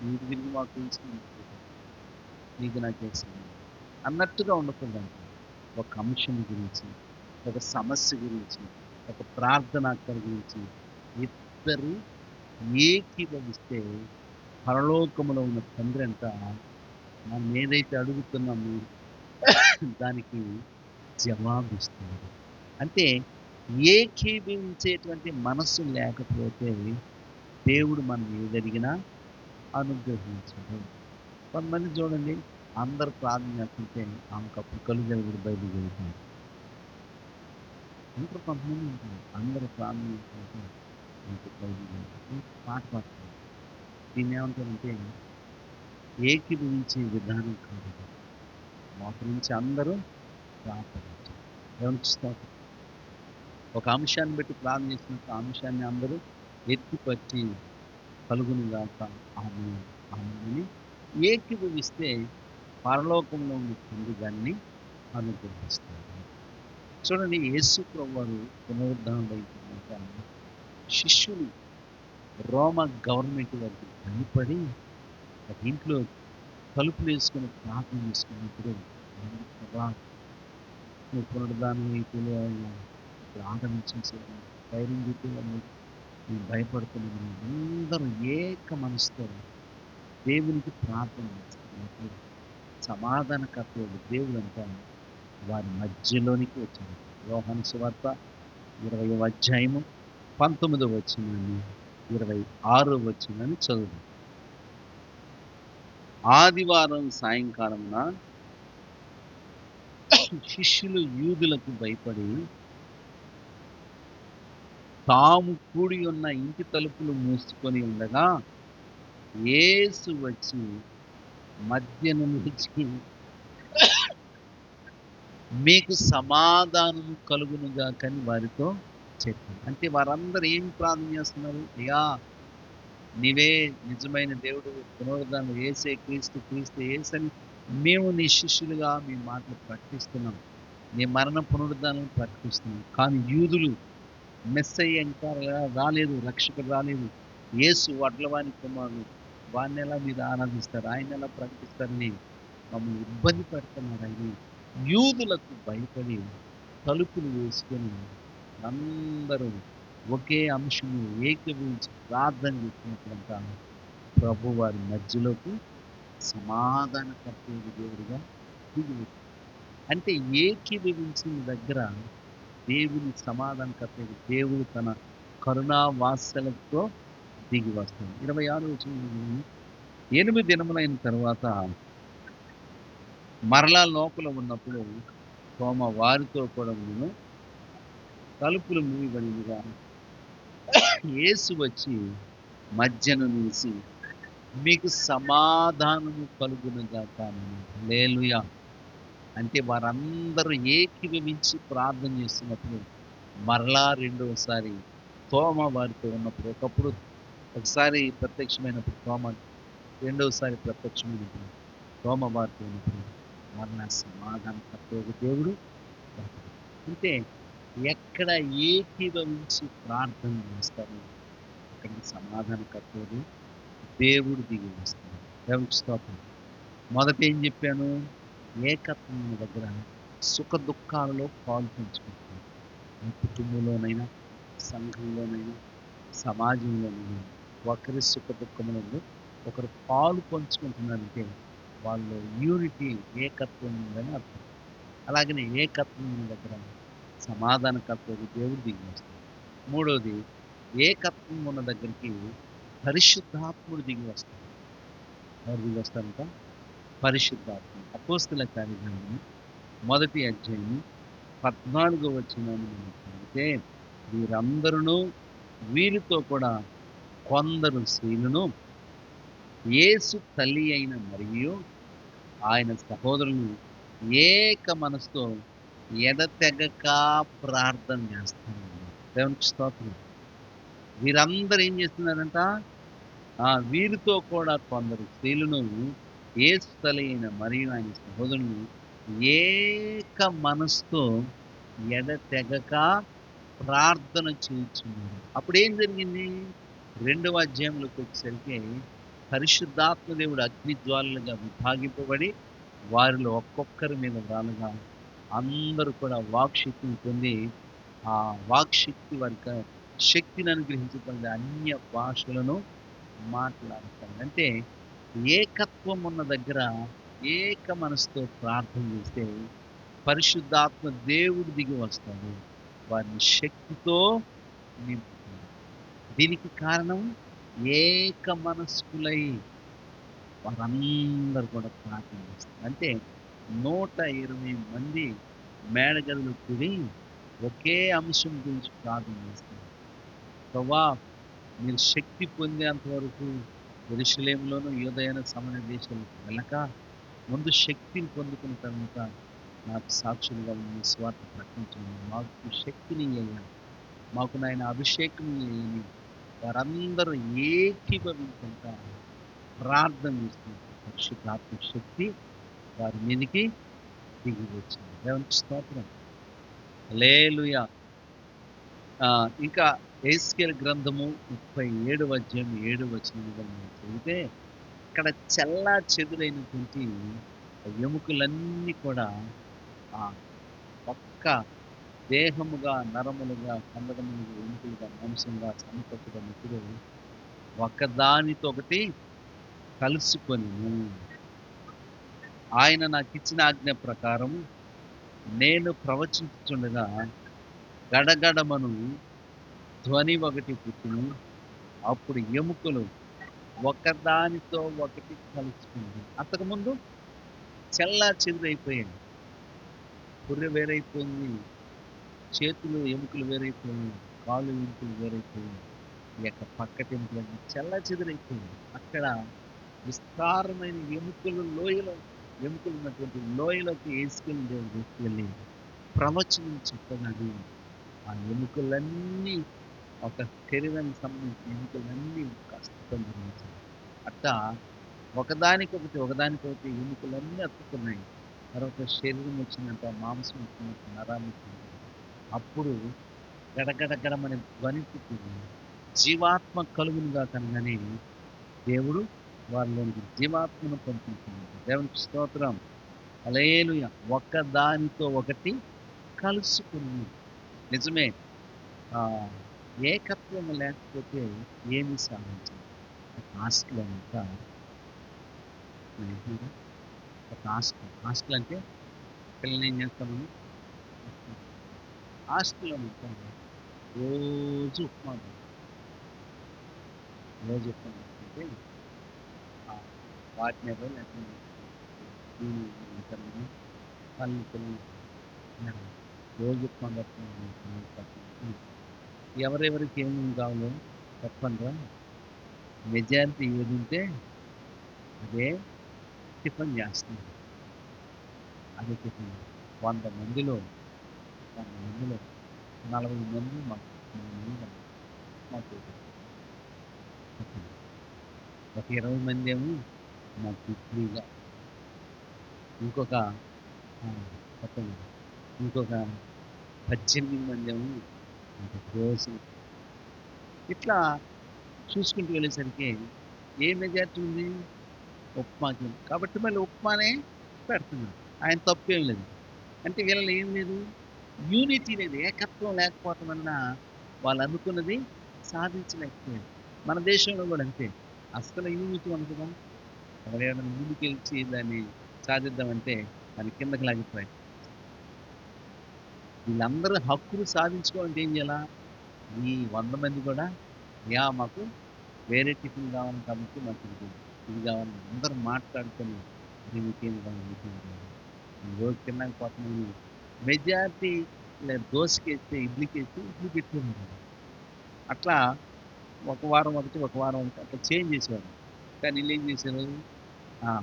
నీకు తిరిగి మాకు తెలుసు, నీకు నాకు చేసింది అన్నట్టుగా ఉండకూడదంట. ఒక అంశం గురించి, ఒక సమస్య గురించి, ఒక ప్రార్థనాక్కర గురించి ఇద్దరు ఏకీభవిస్తే పరలోకములో ఉన్న తండ్రి అంట మనం ఏదైతే అడుగుతున్నామో దానికి జవాబిస్తున్నాడు. అంటే ఏకీభవించేటువంటి మనస్సు లేకపోతే దేవుడు మనం ఏదడిగినా అనుగ్రహించడు. కొంతమంది చూడండి, అందరూ ప్రార్థన చేస్తుంటే ఆమెకప్పుడు కళ్ళు జరుగుడు బయటికి జరుగుతుంది. ఇంకా కొంతమంది ఉంటారు, అందరూ ప్రార్థన చేస్తుంటే ఆమెకు బయటికి జరుగుతుంది. పాట పాడుతుంది. దీన్ని ఏమంటారంటే ఏకీభవించే విధానం కాదు. మోకరించి అందరూ ప్రార్థించాలి. దేవునికి స్తోత్రం. ఒక అంశాన్ని బట్టి ప్రార్థన చేసినప్పుడు ఆ అంశాన్ని అందరూ ఎత్తిపట్టి కలుగునుగాక ఆమేన్ ఆమేన్ అని ఏకీభవిస్తే పరలోకంలో ఉన్న తండ్రి దాన్ని అనుగ్రహిస్తాడు. చూడండి, యేసు ప్రభువారు పునరుద్ధరణ అయిపోయినాక శిష్యులు రోమా గవర్నమెంట్ వారికి భయపడి ఒక ఇంట్లో తలుపులు వేసుకుని ప్రార్థన చేసుకున్నప్పుడు ప్రభా నువ్వు పునరుద్ధానం అయిపోయి ఇప్పుడు ఆదరించేసేవాడు ధైర్యం చెప్పేవాళ్ళు నేను భయపడుతున్నాను. అందరూ ఏక మనసుతో దేవునికి ప్రార్థన చేస్తున్నప్పుడు సమాధానకర్తయ్య దేవుడు అంతా వారి మధ్యలోనికి వచ్చాడు. యోహాను సువార్త 20వ అధ్యాయము 19వ వచనాన్ని 26వ వచనాన్ని చదువు. ఆదివారం సాయంకాలమున శిష్యులు యూదులకు భయపడి తాము కూడి ఉన్న ఇంటి తలుపులు మూసుకొని ఉండగా యేసు వచ్చి మధ్యన నిలిచి మీకు సమాధానం కలుగునుగా కానీ వారితో చెప్పారు. అంటే వారందరూ ఏం ప్రార్థన చేస్తున్నారు? అయ్యా నీవే నిజమైన దేవుడు, పునరుద్ధానం యేసే క్రీస్తు, క్రీస్తు యేసని మేము నీ శిష్యులుగా మీ మాటలు ప్రకటిస్తున్నాం, నీ మరణ పునరుద్ధానం ప్రకటిస్తున్నాం. కానీ యూదులు మెస్సయ్య ఇంకా రాలేదు, రక్షకుడు రాలేదు, యేసు వడ్లవాని కుమారుడు, వాడిని ఎలా మీరు ఆరాధిస్తారు, ఆయన ఎలా ప్రకటిస్తారని మమ్మల్ని ఇబ్బంది పెడుతున్నారని యూదులకు భయపడి తలుపులు వేసుకొని అందరూ ఒకే అంశము ఏకీభవించి ప్రార్థన చేసినట్లంట ప్రభు వారి మధ్యలోకి సమాధానకర్తయ్య దేవుడిగా దిగి వచ్చాడు. అంటే ఏకీభవించిన దగ్గర దేవుని సమాధానకర్తయ్య దేవుడు తన కరుణా వాత్సల్యంతో దిగి వస్తాడు. 26వ వచనం, 8 దినములైన తర్వాత మరలా లోపల ఉన్నప్పుడు తోమ వారితో కూడా నేను తలుపులు మూయబడినగా యేసు వచ్చి మధ్యన నిలిచి మీకు సమాధానము కలుగునుగాక. హల్లెలూయా. అంటే వారందరూ ఏకీభవించి ప్రార్థన చేస్తున్నప్పుడు మరలా రెండవసారి తోమ వారితో ఉన్నప్పుడు, ఒకసారి ప్రత్యక్షమైనప్పుడు తోమ, రెండవసారి ప్రత్యక్షమైనప్పుడు తోమ వారితో ఉన్నప్పుడు మరలా సమాధానకర్తయగు దేవుడు ఒకడు. అంటే ఎక్కడ ఏకీభవించి ప్రార్థన చేస్తారో అక్కడికి సమాధానకర్తయగు దేవుడు దిగి వస్తాడు. దేవునికి స్తోత్రం. మొదట ఏం చెప్పాను? ఏకత్వం ఉన్న దగ్గర సుఖ దుఃఖాలలో పాలు పంచుకుంటాం. మీ కుటుంబంలోనైనా, సంఘంలోనైనా, సమాజంలోనైనా ఒకరి సుఖ దుఃఖములలో ఒకరు పాలు పంచుకుంటున్నారంటే వాళ్ళు యూనిటీ, ఏకత్వం ఉందని అర్థం. అలాగనే ఏకత్వం ఉన్న దగ్గర సమాధానకర్తయగు దేవుడు దిగి వస్తాడు. మూడవది, ఏకత్వం ఉన్న దగ్గరికి పరిశుద్ధాత్ముడు దిగి వస్తాడు. ఎవరు దిగి వస్తారంట? పరిశుద్ధాత్మ. అపోస్తల కార్యగ్రంథము మొదటి అధ్యాయము 14వ వచనాన్ని మనం చదివితే, వీరందరును వీరితో కూడా కొందరు స్త్రీలను యేసు తల్లి అయిన మరియు ఆయన సహోదరులను ఏక మనసుతో ఎడతెగక ప్రార్థన చేస్తున్నారు. దేవునికి స్తోత్రం. వీరందరూ ఏం చేస్తున్నారంట? వీరితో కూడా కొందరు స్త్రీలను యేసు తల్లి అయిన మరియు ఆయన సహోదరులను ఏక మనసుతో ఎడతెగక ప్రార్థన చేయుచున్నారు. అప్పుడేం జరిగింది? 2వ అధ్యాయంలోకి వచ్చేసరికి పరిశుద్ధాత్మ దేవుడు అగ్నిజ్వాలలుగా విభాగింపబడి వారిలో ఒక్కొక్కరి మీద రాలుగా అందరూ కూడా వాక్శక్తిని పొంది ఆ వాక్శక్తి వారికి శక్తిని అనుగ్రహించబడి అన్య భాషలను మాట్లాడతారు. అంటే ఏకత్వం ఉన్న దగ్గర ఏక మనసుతో ప్రార్థన చేస్తే పరిశుద్ధాత్మ దేవుడు దిగి వస్తాడు. వారిని శక్తితో నింపుతాడు. దీనికి కారణం ఏక మనస్కులై వారందరూ కూడా ప్రార్థన చేస్తారు. అంటే 120 మంది మేడగదిలో కూడి ఒకే అంశం గురించి ప్రార్థన చేస్తారు. ప్రభువా, మీరు శక్తి పొందేంత వరకు యెరూషలేములోను యూదయను సమరయ దేశాలకు వెళ్ళక ముందు శక్తిని పొందుకున్న తర్వాత నాకు సాక్షులుగా మీ స్వార్థ ప్రకటించండి. మాకు శక్తిని ఇయ్యయ్యా, మాకు నాయన అభిషేకం ఇయ్యని వారందరూ ఏకీభవించుకుంటా ప్రార్థన చేస్తున్నారు. పరిశుద్ధాత్మ శక్తి వారి మీదకి దిగి వచ్చింది. దేవునికి స్తోత్రం. హల్లెలూయా. ఇంకా యెహెజ్కేలు గ్రంథము 37వ అధ్యాయం 7వ వచనం మనం చదివితే ఇక్కడ చెల్లాచెదురైనటువంటి ఎముకలన్నీ కూడా ఒక్క దేహముగా, నరములుగా, కండరములుగా, ఎముకలుగా, మాంసంగా సమకూర్చబడినప్పుడు ఒకదానితో ఒకటి కలుసుకొని ఆయన నాకిచ్చిన ఆజ్ఞ ప్రకారం నేను ప్రవచించుచుండగా గడగడమను ధ్వని ఒకటి పుట్టును. అప్పుడు ఎముకలు ఒకదానితో ఒకటి కలుసుకుంది. అంతకుముందు చెల్లాచెదురైపోయాయి. పుర్రె వేరైపోయింది, చేతులు ఎముకలు వేరైపోయాయి, కాళ్ళు ఎముకలు వేరైపోయాయి, ఈ యొక్క పక్కటి ఎముకలన్నీ చెల్లాచెదురైపోయాయి. అక్కడ విస్తారమైన ఎముకలు ఉన్నటువంటి లోయలోకి వేసుకెళ్ళి దేవుడు తీసుకెళ్ళి ప్రవచనం చెప్పగానే ఆ ఎముకలన్నీ ఒక శరీరానికి సంబంధించిన ఎముకలన్నీ కష్టం జరుగుతుంది. అట్టా ఒకదానికొకటి ఎముకలన్నీ అతుక్కున్నాయి. తర్వాత శరీరం వచ్చినంత, మాంసం వచ్చినంత, నరాలు వచ్చినంత. అప్పుడు గడగడగడమనే ధ్వని పుట్టింది. జీవాత్మ కలుగునుగా కనగానే దేవుడు వారిలోనికి జీవాత్మను పంపించింది. దేవునికి స్తోత్రం. హల్లెలూయా. ఒకదానితో ఒకటి కలుసుకుని. నిజమే. ఏకత్వం లేకపోతే ఏమి సాధించాలి? ఒక హాస్టల్ అంతా ఒక హాస్టల్ అంటే పిల్లల్ని ఏం చేస్తామని హాస్టల్లో మొత్తం రోజు ఉప్మా అంటే వాటి మీద రోజు ఉప్మా ఎవరెవరికి ఏమేమి కావాలో చెప్పండి. మెజారిటీ ఏది ఉంటే అదే టిఫిన్ చేస్తుంది. అదే టిఫిన్ 100 మందిలో 40 మంది మాకు ఒక 20 మంది ఏమో మాకు ఫ్రీగా, ఇంకొక ఆ! చెప్పండి. ఇంకొక 18 మందేమో ఇంకా దోసలు. ఇట్లా చూసుకుంటూ వెళ్ళేసరికి ఏ మెజారిటీ ఉంది? ఉప్మాకి. కాబట్టి మళ్ళీ ఉప్మానే పెడుతున్నారు. ఆయన తప్పేం లేదు. అంటే వీళ్ళలో ఏం లేదు? యూనిటీ లేదు. ఏకత్వం లేకపోవటం వలన వాళ్ళనుకున్నది సాధించలేకపోయారు. మన దేశంలో గూడా అంతే. అస్సలు యూనిటీ ఉండదుగా. ఎవరైనా ముందుకెళ్ళి దాన్ని సాధిద్దామంటే దాన్ని కిందకి లాగిపోయారు. వీళ్ళందరూ హక్కులు సాధించుకోవాలంటే ఏం చేయాలా? ఈ 100 మంది కూడా మాకు వేరే టిఫిన్ కావాలి కాబట్టి మాకు ఇది కావాలి. అందరూ మాట్లాడుకొని దీనికేం కావాలి, మీకేం కావాలి. ఈరోజు తినకపోతున్నాను. మెజారిటీ దోసకేస్తే, ఇడ్లీకేస్తే ఇడ్లీ పెట్టుకున్నారు. అట్లా ఒక వారం ఒకటి, ఒక వారం ఒకటి అట్లా చేంజ్ చేసేవారు. కానీ వీళ్ళేం చేశారు?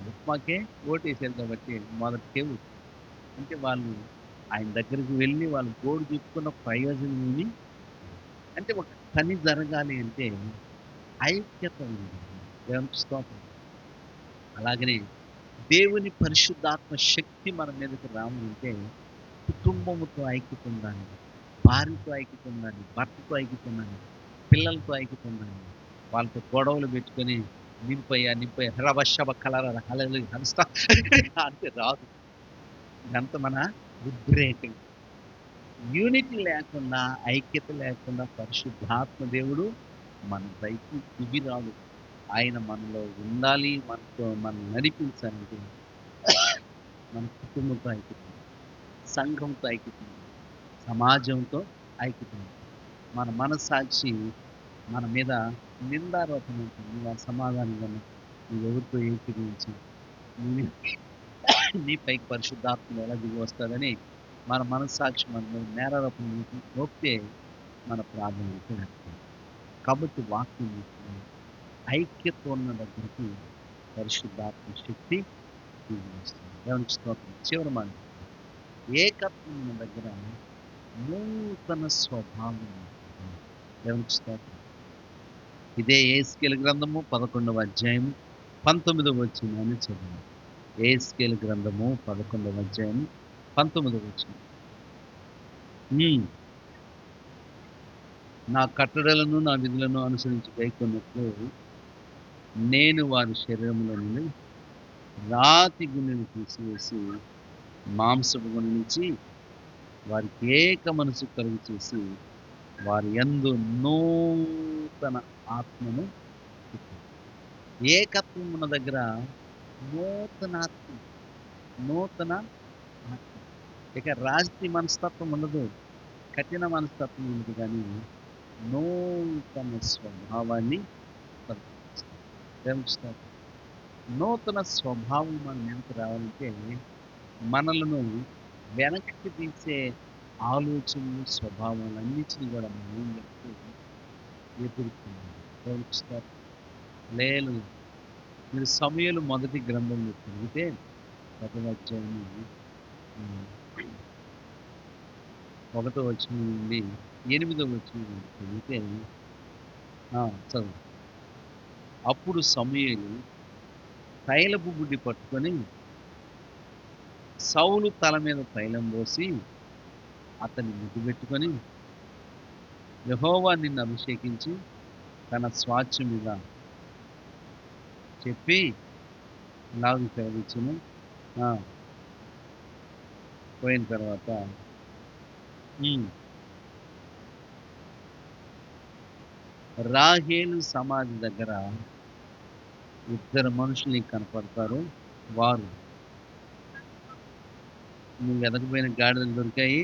ఉప్మాకే ఓటేసారు కాబట్టి మొదటికే ఓటు. అంటే వాళ్ళు ఆయన దగ్గరికి వెళ్ళి వాళ్ళు గోడు చెప్పుకున్న ప్రయోజనం ఏమి? అంటే ఒక పని జరగాలి అంటే ఐక్యత ఉంది. దేవునికి స్తోత్రం. అలాగనే దేవుని పరిశుద్ధాత్మ శక్తి మన మీదకి రావాలంటే కుటుంబముతో ఐక్యత ఉండాలి. భార్యతో ఐక్యత ఉండాలి. భర్తతో ఐక్యత ఉండాలి. పిల్లలతో ఐక్యత ఉండాలి. వాళ్ళతో గొడవలు పెట్టుకొని నింపయ్యా, నింపయ్యా రభషభ కలర హల్లెలూయా హన్స్తా అంటే రాదు. ఇదంతా మన ఉద్రేకం. యూనిటీ లేకుండా, ఐక్యత లేకుండా పరిశుద్ధాత్మ దేవుడు మన పైకి దిగి రాడు. ఆయన మనలో ఉండాలి. మనతో మనల్ని నడిపించాలంటే మన కుటుంబంతో ఐక్యత ఉండాలి. సంఘంతో ఐక్యత ఉండాలి. సమాజంతో ఐక్యత ఉండాలి. మన మనస్సాక్షి మన మీద నిందారోపణ ఉంటుంది. నువ్వు అసమాధానంగా ఉన్నావు. నువ్వెవరితో ఏకీభవించి నీ నీ పైకి పరిశుద్ధాత్మ ఎలా దిగి వస్తాడని మన మనస్సాక్షి మన మీద నేరారోపణ మోపితే మన ప్రార్థన వ్యర్థం. కాబట్టి వాక్యం చెప్తుంది. ఐక్యత ఉన్న దగ్గరికి పరిశుద్ధాత్మ శక్తి దిగి వస్తుంది. దేవునికి స్తోత్రం. చివరి మాట ఏకత్వం ఉన్న దగ్గర నూతన స్వభావం ఉంటుంది. దేవునికి స్తోత్రం. ఇదే యేస్కేలు గ్రంథము 11వ అధ్యాయము 19వ వచనాన్ని చదివాం. యేస్కేలు గ్రంథము 11వ అధ్యాయము 19వ వచనం. నా కట్టడలను నా విధులను అనుసరించి గైకొన్నట్లు నేను వారి శరీరంలో నుండి రాతి గుండెను తీసివేసి మాంసపు గుండె నుంచి వారికి ఏక మనసు కలుగు చేసి వారి యందు నూతన ఆత్మను పుట్టించాను. ఏకత్వం ఉన్న దగ్గర నూతన ఆత్మ, నూతన ఆత్మ. ఇక రాజకీయ మనస్తత్వం ఉండదు, కఠిన మనస్తత్వం ఉండదు, కానీ నూతన స్వభావాన్ని కల్పిస్తుంది. నూతన స్వభావం మన మీదకి రావాలంటే మనలను వెనక్కి తీసే ఆలోచనలు, స్వభావాలన్నిటిని కూడా మనం ఎదుర్కొన్నాం. లేదు, మీరు సమూయేలు మొదటి గ్రంథంలో చదివితే 10వ అధ్యాయం 1వ వచనం నుండి 8వ వచనం చదివితే చదువు. అప్పుడు సమూయేలు తైలపు బుడ్డి పట్టుకొని సౌలు తల మీద తైలం పోసి అతన్ని ముద్దు పెట్టుకొని యెహోవా నిన్ను అభిషేకించి తన స్వాస్థ్యం మీద చెప్పి లాగు సెలవిచ్చును. పోయిన తర్వాత రాహేలు సమాధి దగ్గర ఇద్దరు మనుషులు కనపడతారు. వారు నువ్వు వెదకపోయిన గాడిదలు దొరికాయి,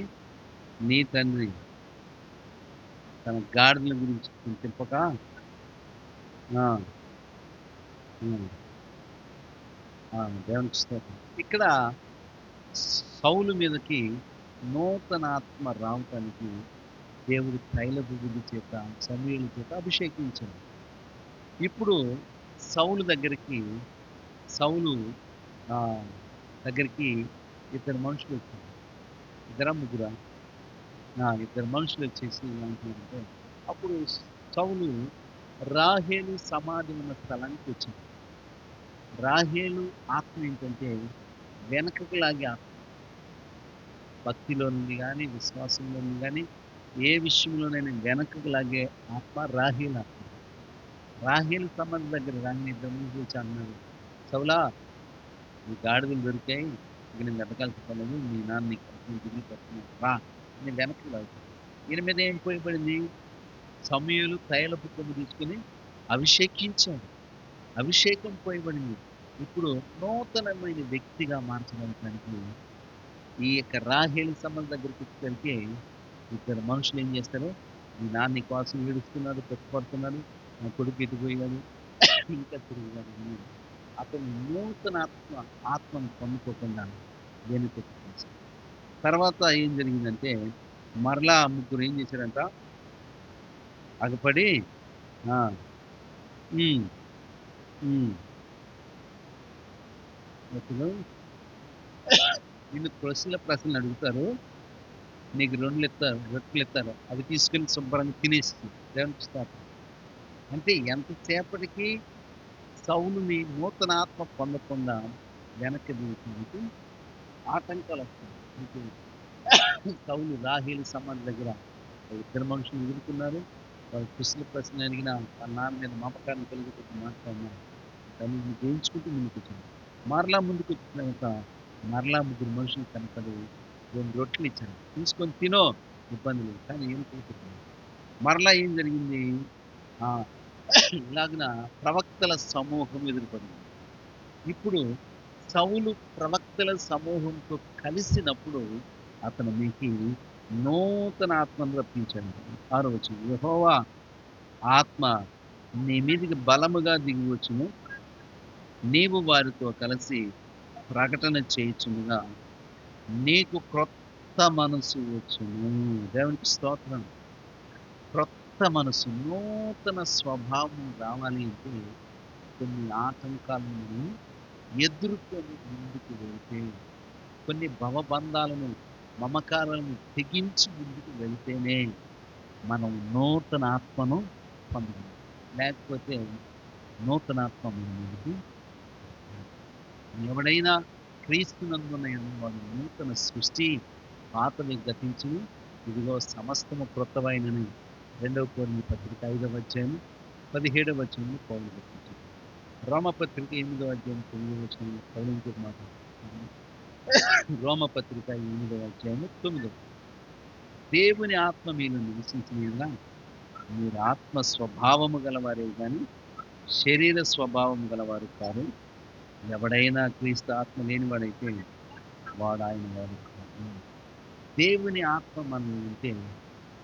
నీ తండ్రి తన గాడిదల గురించి తిప్పక దేవునికి స్తోత్రం. ఇక్కడ సౌలు మీదకి నూతన ఆత్మ రావటానికి దేవుడు తైలపు బుడ్డి చేత, సమూయేలు చేత అభిషేకించాడు. ఇప్పుడు సౌలు దగ్గరికి ఇద్దరు మనుషులు వచ్చారు. ముగ్గురా ఇద్దరు మనుషులు వచ్చేసి ఏమంటున్నారంటే, అప్పుడు సౌలు రాహేలు సమాధి ఉన్న స్థలానికి వచ్చింది. రాహేలు ఆత్మ ఏంటంటే వెనకకు లాగే ఆత్మ. భక్తిలో నుండి గాని, విశ్వాసంలో నుండి గాని, ఏ విషయంలోనైనా వెనక్కి లాగే ఆత్మ రాహేలు ఆత్మ. రాహేలు సంబంధం దగ్గర రాని ఇంతకుముందు చూసి అన్నాడు, "సౌలా నీ గాడిదలు దొరికాయి. ఇక నేను వెతకాల్సిన పని లేదు. మీ నాన్న నీకు కడుపులో తిరిగి పడుతున్నాడు రా" అని వెనక్కి లాగాడు. ఈయన మీద ఏం పోయబడింది? సమూయేలు తైలపు కొమ్ము తీసుకొని అభిషేకించాడు. అభిషేకం పోయబడింది. ఇప్పుడు నూతనమైన వ్యక్తిగా మార్చడానికి ఈ యొక్క రాహేలు సంబంధం దగ్గరికి వచ్చేసరికి ఇద్దరు మనుషులు ఏం చేస్తారు? మీ నాన్న నీ కోసం ఏడుస్తున్నాడు, దుఃఖపడుతున్నాడు, నా కొడుకు ఎటుపోయాడు, ఇంకా తిరుగుతాడు అని అతను నూతన ఆత్మను పొందుకోకుండా వెనుకకు తీశాడు. తర్వాత ఏం జరిగిందంటే మరలా ముగ్గురు ఏం చేశారంట? అగపడి ఆ! హ్మ్. హ్మ్. అసలు నిన్ను ప్రశ్నలు అడుగుతారు. నీకు రొట్టెలిస్తారు. అవి తీసుకొని శుభ్రంగా తినేసి దేవునికి స్తోత్రం. అంటే ఎంతసేపటికి సౌలుని నూతన ఆత్మ పొందకుండా వెనక్కి దిగుతుంది ఆటంకాలు వస్తాయి. మీకు సౌలు రాహేలు సంబంధం దగ్గర ఇద్దరు మనుషులు ఎదుర్కొన్నారు. వాళ్ళు ప్రశ్నలు అడిగిన వాళ్ళ నాన్న మీద మమకారం కలిగి మాట్లాడినారు. దాన్ని జయించుకుంటూ ముందుకొచ్చారు. మరలా ముందుకొచ్చిన తర్వాత మరలా ముగ్గురు మనుషులు కనపడి 2 రొట్టెలు ఇచ్చారు. తీసుకొని తినో ఇబ్బంది లేదు. కానీ ఏం తినలేదు. మరలా ఏం జరిగింది? ఆ! ఇలాగున ప్రవక్తల సమూహం ఎదురుపడింది. ఇప్పుడు సౌలు ప్రవక్తల సమూహంతో కలిసినప్పుడు అతను మీకు నూతన ఆత్మను రప్పించాడు. 6వ వచనం. యెహోవా ఆత్మ నీ మీదికి బలముగా దిగి వచ్చును. నీవు వారితో కలిసి ప్రకటన చేయుచుండగా నీకు క్రొత్త మనసు వచ్చును. దేవునికి స్తోత్రం. క్రొత్త మనసు, నూతన స్వభావం రావాలి అంటే కొన్ని ఆటంకాలను ఎదుర్కొని ముందుకు వెళ్తే, కొన్ని భవబంధాలను, మమకారాలను తెగించి ముందుకు వెళ్తేనే మనం నూతన ఆత్మను పొందగలం. లేకపోతే నూతన ఆత్మ మన మీదకి ఎవడైనా క్రీస్తునందున్న వాడు నూతన సృష్టి, పాతవి గతించును, ఇదిగో సమస్తము క్రొత్తవైనని 2 కొరింథీ పత్రిక 5వ అధ్యాయం 17వ వచనంలో పౌలు చెప్పించాడు. రోమపత్రిక 8వ అధ్యాయం 9వ వచనంలో పౌలు ఇంకొక మాట రోమపత్రిక 8వ అధ్యాయం 9వ దేవుని ఆత్మ మీలో నివసించిన యెడల మీరు ఆత్మ స్వభావము గలవారే గాని శరీర స్వభావం గలవారు కారు. ఎవడైనా క్రీస్తు ఆత్మ లేనివాడైతే వాడు ఆయన వాడు కాదు. దేవుని ఆత్మ మనలో ఉంటే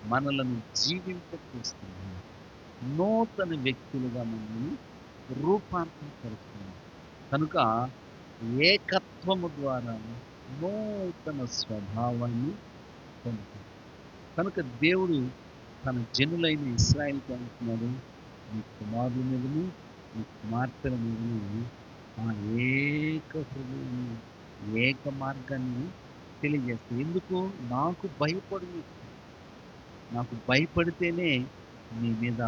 మనలను జీవింపచేస్తుంది. నూతన వ్యక్తులుగా మనల్ని రూపాంతరపరుస్తుంది. కనుక ఏకత్వము ద్వారా నూతన స్వభావాన్ని పొందుతాం. కనుక దేవుడు తన జనులైన ఇశ్రాయేలుకి అంటున్నాడు, నీ కుమారుల మీదను నీ కుమార్తెల మీదను ఆ ఏక హృదయాన్ని, ఏక మార్గాన్ని తెలియజేస్తాడు. ఎందుకు? నాకు భయపడు. నాకు భయపడితేనే నీ మీద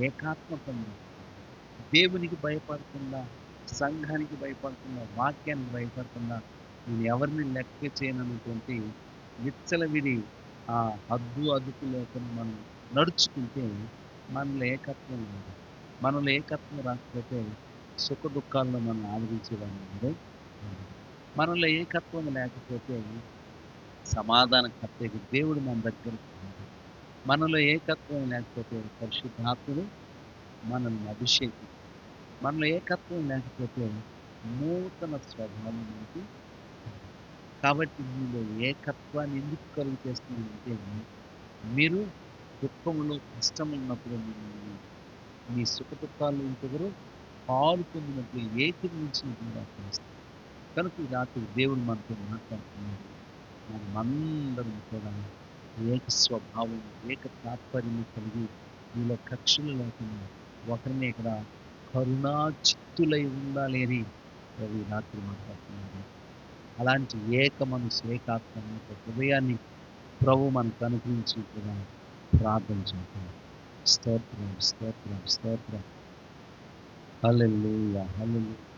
ఏకాత్మ పొందాలి. దేవునికి భయపడకుండా, సంఘానికి భయపడకుండా, వాక్యానికి భయపడకుండా నేను ఎవరిని లెక్క చేయనన్నటువంటి విచ్చలవిడి ఆ హద్దు అదుపు లేకుండా మనం నడుచుకుంటే మనలో ఏకత్వం లేదు. మనలో ఏకత్వం రాకపోతే సుఖ దుఃఖాల్లో మనం ఆదరించేవాడిని ఉండదు. మనలో ఏకత్వం లేకపోతే సమాధానకర్త దేవుడు మన దగ్గర ఉన్నాడు. మనలో ఏకత్వం లేకపోతే పరిశుద్ధాత్ముడు మనల్ని అభిషేకిస్తాడు. మనలో ఏకత్వం లేకపోతే నూతన స్వభావం అనేది. కాబట్టి మీలో ఏకత్వాన్ని ఎందుకు కలుగు చేస్తున్నానంటే మీరు దుఃఖములో కష్టం ఉన్నప్పుడు మిమ్మల్ని మీ సుఖ దుఃఖాలు ఇంకొకరు పాలు పొందినప్పుడు ఏకీభవించినట్టుగా చేస్తారు. కనుక ఈ రాత్రి దేవుడు మనతో మాట్లాడుతున్నాడు. మనమందరం కూడా ఏక స్వభావం, ఏక తాత్పర్యం కలిగి మీలో కక్షలు లేకుండా ఒకరిని ఇక్కడ కరుణా చిత్తులై ఉండాలి అని ఈ రాత్రి మాట్లాడుతున్నాడు. అలాంటి ఏక మనసు, ఏకాత్మ హృదయాన్ని ప్రభు మనకు అనుగ్రహించినట్టుగా ప్రార్థన చేద్దాం. స్తోత్రం, స్తోత్రం, స్తోత్రం. హల్లెలూయా, హల్లెలూయా.